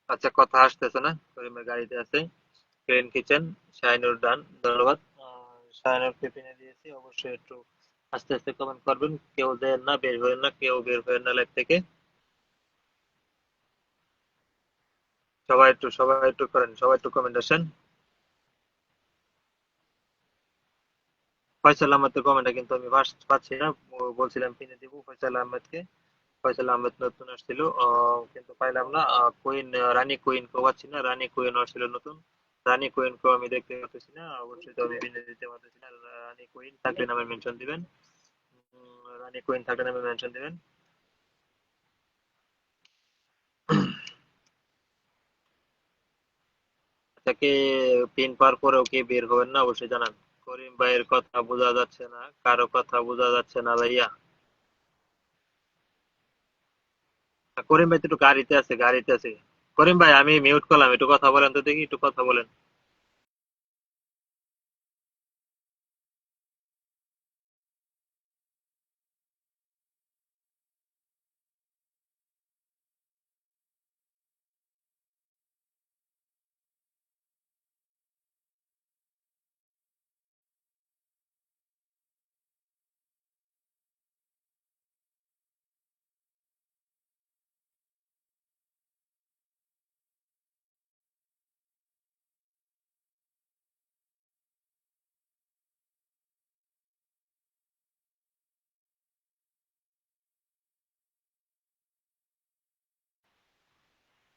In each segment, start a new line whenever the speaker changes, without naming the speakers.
আচ্ছা, কথা আসতেছে না, করিমের গাড়িতে আছে। ক্লিন কিচেন, শাহিনুর ডান, ধন্যবাদ। শাহিনুরকে পিনে দিয়েছি, অবশ্যই একটু আস্তে আস্তে কমেন্ট করবেন, কেউ দেন না, বের হবেন না, কেউ বের হবেন না লাইভ থেকে। সবাই একটু করেন, সবাই একটু কমেন্ট আসেন। ফয়সাল আহমেদের কমেন্টটা কিন্তু আমি পাচ্ছি না। বলছিলাম পিনে দিব ফয়সাল আহমেদকে। ফয়সাল আহমেদ নতুন আসছিল, কিন্তু পাইলাম না। কুইন, রানী কুইন কেও পাচ্ছি না। রানী কুইন আসছিল নতুন। রানী কুইন কেও আমি দেখতে পাচ্ছি না, অবশ্যই তো আমি পিনে দিতে পারতেছি না। রানী কুইন থাকলে নামে মেনশন দিবেন। রানী কুইন থাকলে নামে মেনশন দিবেন। তাকে পিন পার পরেও কে বের হবেন না, অবশ্যই জানান। করিম ভাইয়ের কথা বোঝা যাচ্ছে না, কারো কথা বোঝা যাচ্ছে না ভাইয়া। করিম ভাই তো একটু গাড়িতে আছে, গাড়িতে আছে। করিম ভাই, আমি মিউট করলাম, একটু কথা বলেন তো দেখি, একটু কথা বলেন।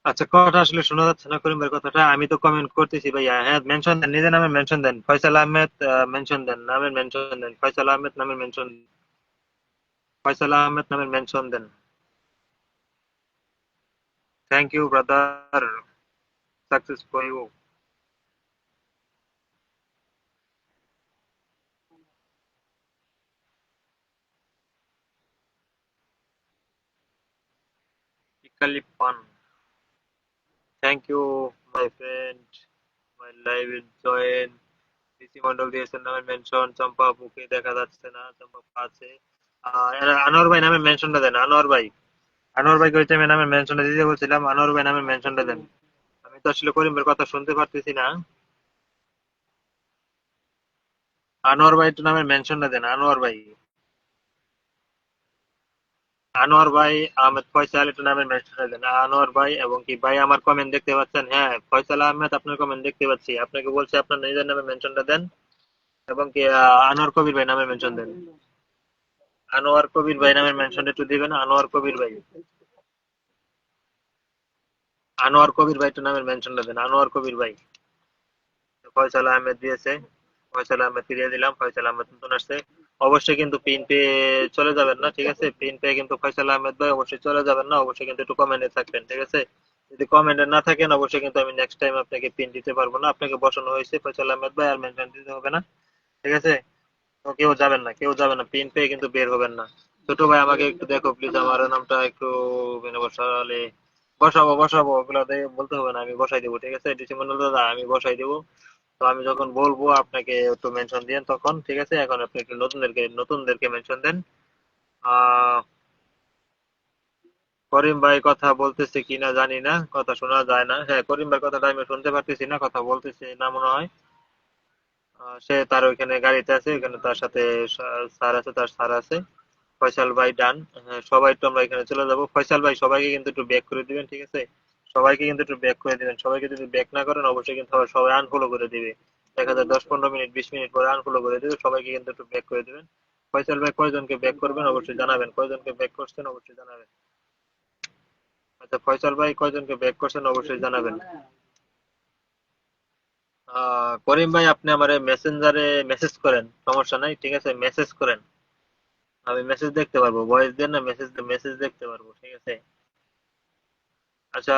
আচ্ছা, কথা আসলে শোনা যাচ্ছে না করিম ভাইয়ের কথাটা। আমি তো কমেন্ট করতেছি ভাইয়া। হ্যাঁ, মেনশন দেন, নিজের নামে মেনশন দেন। ফয়সাল আহমেদ মেনশন দেন, নামের মেনশন দেন। ফয়সাল আহমেদ নামের মেনশন, ফয়সাল আহমেদ নামের মেনশন দেন। Thank you brother, success for you. ইকালি পান, thank you my friend. My live is join. PC Mondal দিয়েছেন নামের মেনশন। চম্পা আপুকে দেখা যাচ্ছে না, চম্পা আপু আছে। আনোয়ার ভাই নামের মেনশনটা দেন, আনোয়ার ভাই। আনোয়ার ভাইকে ওই টাইমে নামের মেনশনটা দিতে বলছিলাম, আনোয়ার ভাই নামের মেনশনটা দেন। আমি তো আসলে করিমের কথা শুনতে পারতেছি না। আনোয়ার ভাই একটু নামের মেনশনটা দেন, আনোয়ার ভাই। আনোয়ার ভাই, আহমেদ ফয়সাল একটু নামের মেনশনটা দেন, আনোয়ার ভাই। এবং কি ভাই আমার কমেন্ট দেখতে পাচ্ছেন? হ্যাঁ, ফয়সাল আহমেদ আপনার কমেন্ট দেখতে পাচ্ছি। আপনাকে বলছি আপনার নিজের নামে মেনশনটা দেন। এবং কি আনোয়ার কবির ভাই নামে মেনশন দেন। আনোয়ার কবির ভাই নামের মেনশনটা একটু দিবেন, আনোয়ার কবির ভাই। আনোয়ার কবির ভাই একটু নামের মেনশনটা দেন, আনোয়ার কবির ভাই। ফয়সাল আহমেদ দিয়েছে, ফয়সাল আহমেদকে দিয়ে দিলাম। ফয়সাল আহমেদ নতুন আসছে। অবশ্যই কিন্তু পিন পেয়ে চলে যাবেন না, ঠিক আছে? পিন পেয়ে কিন্তু ফয়সাল আহমেদ ভাই অবশ্যই চলে যাবেন না, অবশ্যই কিন্তু একটু কমেন্টে থাকবেন, ঠিক আছে? যদি কমেন্টে না থাকেন, অবশ্যই কিন্তু আমি নেক্সট টাইম আপনাকে পিন দিতে পারবো না। আপনাকে বসানো হয়েছে ফয়সাল আহমেদ ভাই, আর মেনশন দিতে হবে না, ঠিক আছে? তো কেউ যাবেন না, কেউ যাবেন না, পিন পেয়ে কিন্তু বের হবেন না। ছোট ভাই, আমাকে একটু দেখো প্লিজ, আমার নামটা একটু মানে বসালে। বসাবো, ওগুলো বলতে হবে না, আমি বসাই দেবো, ঠিক আছে? ডিসি মন্ডল দাদা, আমি বসাই দেবো। তো আমি যখন বলবো আপনাকে একটু মেনশন দিন তখন, ঠিক আছে? এখন আপনি একটু নতুনদেরকে মেনশন দেন। আহ করিম ভাই কথা বলতেছে কিনা জানি না, কথা শোনা যায় না। হ্যাঁ, করিম ভাই কথাটা আমি শুনতে পারতেছি না, কথা বলতেছে না মনে হয়। সে তার ওইখানে গাড়িতে আছে, ওইখানে তার সাথে স্যার আছে, তার স্যার আছে। ফয়সাল ভাই ডান। হ্যাঁ, সবাই একটু আমরা এখানে চলে যাবো। ফয়সাল ভাই সবাইকে কিন্তু একটু ব্যাক করে দিবেন, ঠিক আছে? সবাইকে কিন্তু একটু ব্যাক করে দিবেন। সবাইকে যদি ব্যাক না করেন, অবশ্যই কিন্তু আবার সবাই আনফলো করে দিবে। দেখা যায় 10-15 মিনিট, 20 মিনিট পরে আনফলো করে দিবে। সবাইকে কিন্তু একটু ব্যাক করে দিবেন। ফয়সাল ভাই কয়জনকে ব্যাক করবেন অবশ্যই জানাবেন, কয়জনকে ব্যাক করছেন অবশ্যই জানাবেন। আচ্ছা, ফয়সাল ভাই কয়জনকে ব্যাক করছেন অবশ্যই জানাবেন। করিম ভাই, আপনি আমারে মেসেঞ্জারে মেসেজ করেন, সমস্যা নাই, ঠিক আছে? মেসেজ করেন, আমি মেসেজ দেখতে পারবো। ভয়েস দেন না, মেসেজ মেসেজ দেখতে পারবো, ঠিক আছে? আচ্ছা,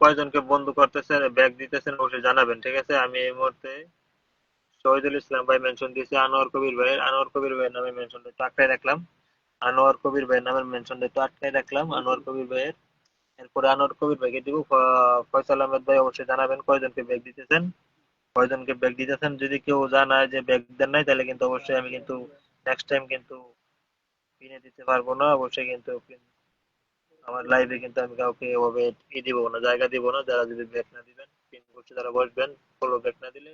কয়জনকে বন্ধু করতেছেন, ব্যাগ দিতেছেন অবশ্যই জানাবেন, ঠিক আছে? আমি এই মুহূর্তে শহীদুল ইসলাম ভাই মেনশন দিয়েছি, আনোয়ার কবির ভাইয়ের নামে মেনশন একটু আটকায় রাখলাম। আনোয়ার কবির ভাইয়ের নামের মেনশন একটু আটকায় রাখলাম, আনোয়ার কবির ভাইয়ের। এরপরে আনোয়ার কবির ভাইকে দিব। ফয়সাল আহমেদ ভাই অবশ্যই জানাবেন কয়জনকে ব্যাগ দিতেছেন, কয়জনকে ব্যাগ দিতেছেন। যদি কেউ জানায় যে ব্যাগ দেন নাই, তাহলে কিন্তু অবশ্যই আমি কিন্তু নেক্সট টাইম কিন্তু কিনে দিতে পারবো না, অবশ্যই কিন্তু আমার লাইভে কিন্তু আমি কাউকে এভাবে দিব না, জায়গা দিব না। যারা যদি ব্যাক না দিবেন, পিন করছে যারা বসবেন, ফলো ব্যাক না দিলে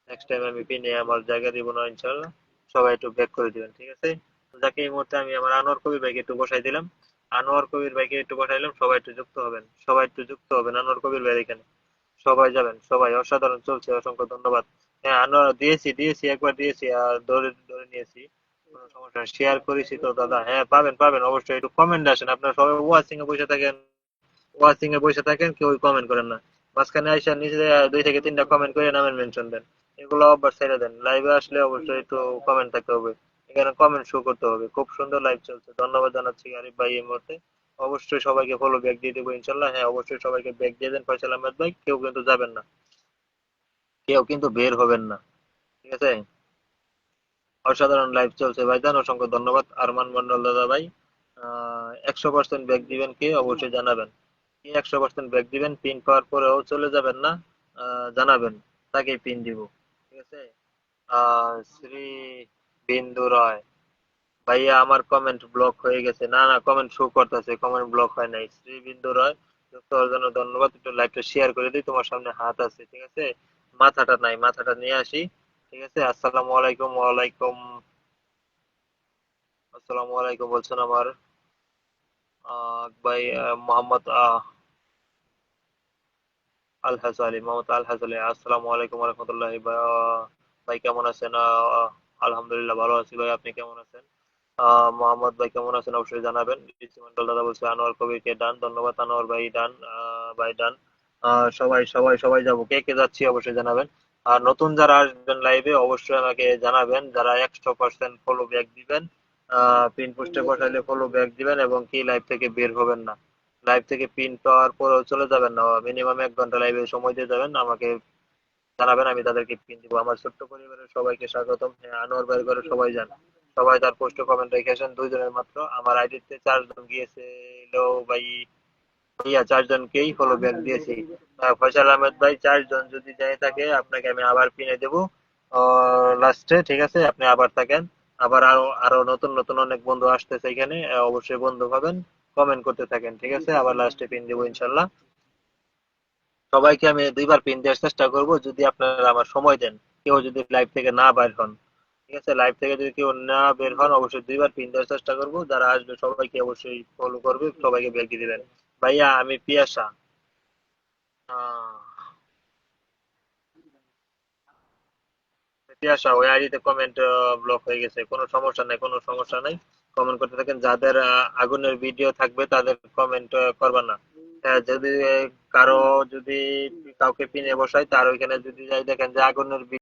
নেক্সট টাইম আমি পিনে আমার জায়গা দিব না ইনশাল্লাহ। সবাই একটু ব্যাক করে দিবেন, ঠিক আছে? তো যাকে এই মুহূর্তে আমি আমার আনোয়ার কবির ভাইকে একটু বসাই দিলাম। আনোয়ার কবির ভাইকে একটু বসাইলাম, সবাই একটু যুক্ত হবেন, সবাই একটু যুক্ত হবেন আনোয়ার কবির ভাই এখানে। সবাই যাবেন, সবাই অসাধারণ চলছে, অসংখ্য ধন্যবাদ। হ্যাঁ আনোয়ার দিয়েছি একবার দিয়েছি আর ধরে ধরে নিয়েছি। কোনো সমস্যা নেই, শেয়ার করেছি তো দাদা। হ্যাঁ পাবেন পাবেন অবশ্যই, একটু কমেন্ট আসেন। আপনারা সবাই ওয়াচিং এ বসে থাকেন, ওয়াচিং এ বসে থাকেন, কেউ কমেন্ট করেন না। মাঝখানে আইসা নিচে দুই থেকে তিনটা কমেন্ট করে নামের মেনশন দেন। এগুলো আবার ছেড়ে দেন, লাইভে আসলে অবশ্যই একটু কমেন্ট থাকতে হবে, এখানে কমেন্ট শো করতে হবে। খুব সুন্দর লাইভ চলছে, ধন্যবাদ জানাচ্ছি আরিফ ভাই এই মুহূর্তে। অবশ্যই সবাইকে ফলো ব্যাক দিয়ে দেবো ইনশাল্লাহ। হ্যাঁ অবশ্যই সবাইকে ব্যাক দিয়ে দেন ফয়সাল আহমেদ ভাই, কেউ কিন্তু যাবেন না, কেউ কিন্তু বের হবেন না, ঠিক আছে? অসাধারণ লাইভ চলছে ভাইজান, অসংখ্য ধন্যবাদ আরমান মন্ডল দাদা ভাই। 100% ব্যাক দিবেন কে অবশ্যই জানাবেন, কি 100% ব্যাক দিবেন, পিন পাওয়ার পরেও চলে যাবেন না, জানাবেন, তাকেই পিন দিব, ঠিক আছে? শ্রী বিন্দু রয় ভাইয়া, আমার কমেন্ট ব্লক হয়ে গেছে। না না, কমেন্ট শো করতেছে, কমেন্ট ব্লক হয় নাই। শ্রী বিন্দু রয় যুক্ত হওয়ার জন্য ধন্যবাদ। একটু লাইভটা শেয়ার করে দিই, তোমার সামনে হাত আছে, ঠিক আছে? মাথাটা নাই, মাথাটা নিয়ে আসি, ঠিক আছে? আসসালামু আলাইকুম। ওয়ালাইকুম আসসালামু আলাইকুম বলছেন আমার ভাই মোহাম্মদ আল হাসালি, মোহাম্মদ আল হাসালি। আসসালামু আলাইকুম রহমতুল্লাহি ভাই কেমন আছেন? আলহামদুলিল্লাহ ভালো আছি ভাই, আপনি কেমন আছেন? মোহাম্মদ ভাই কেমন আছেন অবশ্যই জানাবেন। ডিসি মন্ডল দাদা বলছে আনোয়ার কবিরকে ডান, ধন্যবাদ আনোয়ার ভাই, ডান। ভাই ডান। সবাই সবাই সবাই যাবো, কে কে যাচ্ছি অবশ্যই জানাবেন। আর নতুন যারা আসবেন লাইভে অবশ্যই আমাকে জানাবেন, যারা 100% ফলো ব্যাক দিবেন। পিন পোস্টে পাঠাইলে ফলো ব্যাক দিবেন এবং কি লাইভ থেকে বের হবেন না। লাইভ থেকে পিন পাওয়ার পরেও চলে যাবেন না, মিনিমাম 1 ঘন্টা লাইভে সময় দিয়ে যাবেন, আমাকে জানাবেন, আমি তাদেরকে পিন দিব। আমার ছোট্ট পরিবারের সবাইকে স্বাগতম। হ্যাঁ, আনোয়ার ভাইয়ের ঘরে সবাই যান, সবাই তার পোস্টে কমেন্ট রেখেছেন, 2 জনের মাত্র। আমার আইডিতে 4 জন গিয়েছিল ভাই, ভাইয়া 4 জনকেই ফলো ব্যাক দিয়েছি। ফয়সাল আহমেদ ভাই, 4 জন যদি যাই থাকে আপনাকে আমি আবার পিনে দেবো লাস্টে, ঠিক আছে? আপনি আবার থাকেন, আবার আরো আরো নতুন নতুন অনেক বন্ধু আসতেছে এখানে, অবশ্যই বন্ধু হবেন, কমেন্ট করতে থাকেন, ঠিক আছে? আবার লাস্টে পিন দেবো ইনশাল্লাহ। সবাইকে আমি 2বার পিন দেওয়ার চেষ্টা করব, যদি আপনারা আমার সময় দেন। কেউ যদি লাইভ থেকে না বের হন, ঠিক আছে? লাইভ থেকে যদি কেউ না বের হন, অবশ্যই 2বার পিন দেওয়ার চেষ্টা করব। যারা আসবে সবাইকে অবশ্যই ফলো করবে, সবাইকে ব্যাক দিয়ে দিবেন। ভাইয়া আমি পিয়াসা। আহ, পিয়াসা, ওই আইডিতে কমেন্ট ব্লক হয়ে গেছে, কোনো সমস্যা নাই, কোনো সমস্যা নাই। কমেন্ট করতে থাকেন, যাদের আগুনের ভিডিও থাকবে তাদের কমেন্ট করবা না। যদি কারো যদি কাউকে পিনে বসায়, তার ওইখানে যদি যাই দেখেন যে আগুনের